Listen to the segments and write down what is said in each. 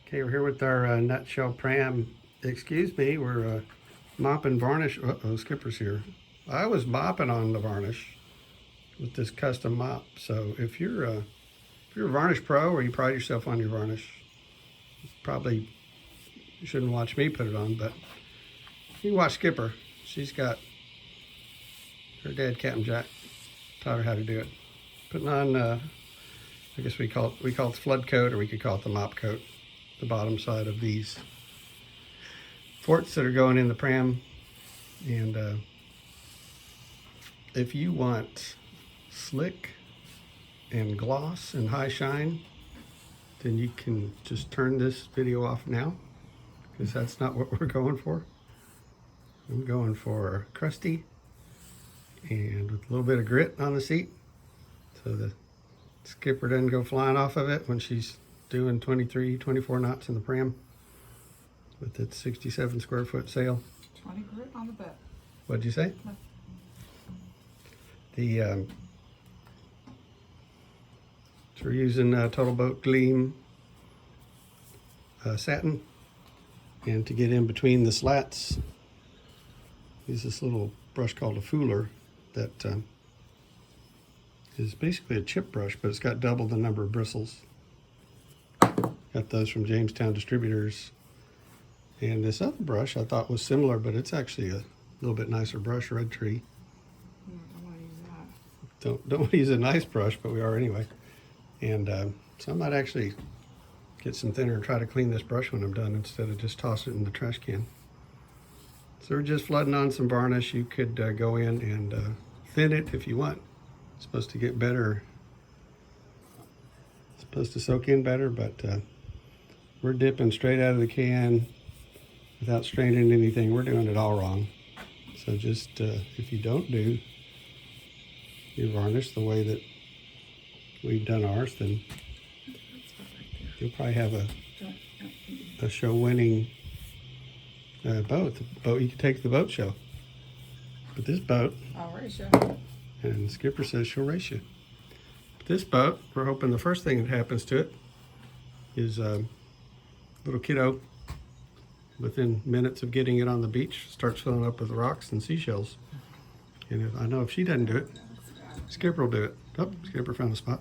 Okay, we're here with our nutshell Pram. Excuse me, we're mopping varnish. Uh-oh, Skipper's here. I was mopping on the varnish with this custom mop. So if you're a varnish pro or you pride yourself on your varnish, probably you shouldn't watch me put it on, but you can watch Skipper. She's got her dad, Captain Jack, taught her how to do it. Putting on, I guess we call it the flood coat, or we could call it the mop coat. The bottom side of these forts that are going in the Pram. And if you want slick and gloss and high shine, then you can just turn this video off now, because that's not what we're going for. I'm going for crusty and with a little bit of grit on the seat, so the skipper doesn't go flying off of it when she's doing 23, 24 knots in the Pram with its 67 square foot sail. 20 grit on the boat. What'd you say? No. So we're using Total Boat Gleam Satin, and to get in between the slats, use this little brush called a Fuller that is basically a chip brush, but it's got double the number of bristles. Got those from Jamestown Distributors. And this other brush I thought was similar, but it's actually a little bit nicer brush, Redtree. Don't want to use that. Don't want to use a nice brush, but we are anyway. And so I might actually get some thinner and try to clean this brush when I'm done, instead of just toss it in the trash can. So we're just flooding on some varnish. You could go in and thin it if you want. It's supposed to get better. It's supposed to soak in better, but we're dipping straight out of the can without straining anything. We're doing it all wrong. So just if you don't do your varnish the way that we've done ours, then you'll probably have a show-winning boat. The boat you can take to the boat show. But this boat, I'll race you. and Skipper says she'll race you. But this boat, we're hoping the first thing that happens to it is little kiddo, within minutes of getting it on the beach, starts filling up with rocks and seashells. And I know if she doesn't do it, Skipper will do it. Oh, Skipper found a spot.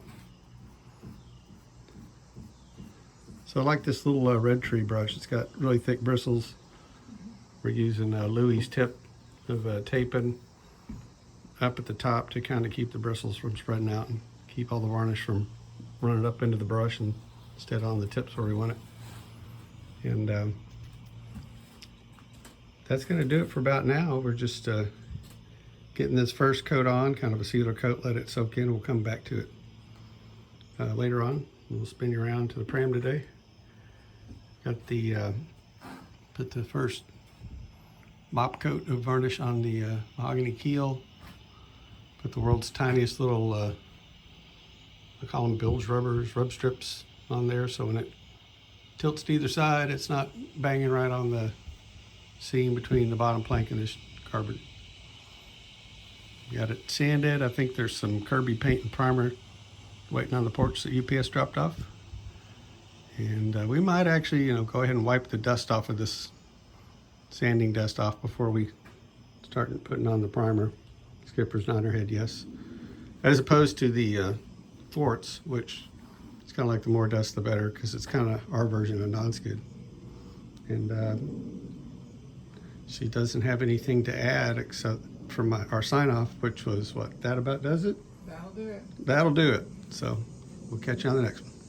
So I like this little Redtree brush. It's got really thick bristles. We're using Louis' tip of taping up at the top to kind of keep the bristles from spreading out and keep all the varnish from running up into the brush, and instead on the tips where we want it. And that's going to do it for about now. We're just getting this first coat on, kind of a sealer coat, let it soak in. We'll come back to it later on. We'll spin you around to the Pram today. Got the put the first mop coat of varnish on the mahogany keel. Put the world's tiniest little, I call them bilge rubbers, rub strips on there, so when it tilts to either side, it's not banging right on the seam between the bottom plank and this carbon. Got it sanded. I think there's some Kirby paint and primer waiting on the porch that UPS dropped off. And we might actually, go ahead and wipe the dust off of this, sanding dust off, before we start putting on the primer. Skipper's nodding her head yes. As opposed to the forts, which it's kind of like the more dust the better, because it's kind of our version of non-skid. And she doesn't have anything to add except for our sign-off, which was what? That about does it? That'll do it. That'll do it. So we'll catch you on the next one.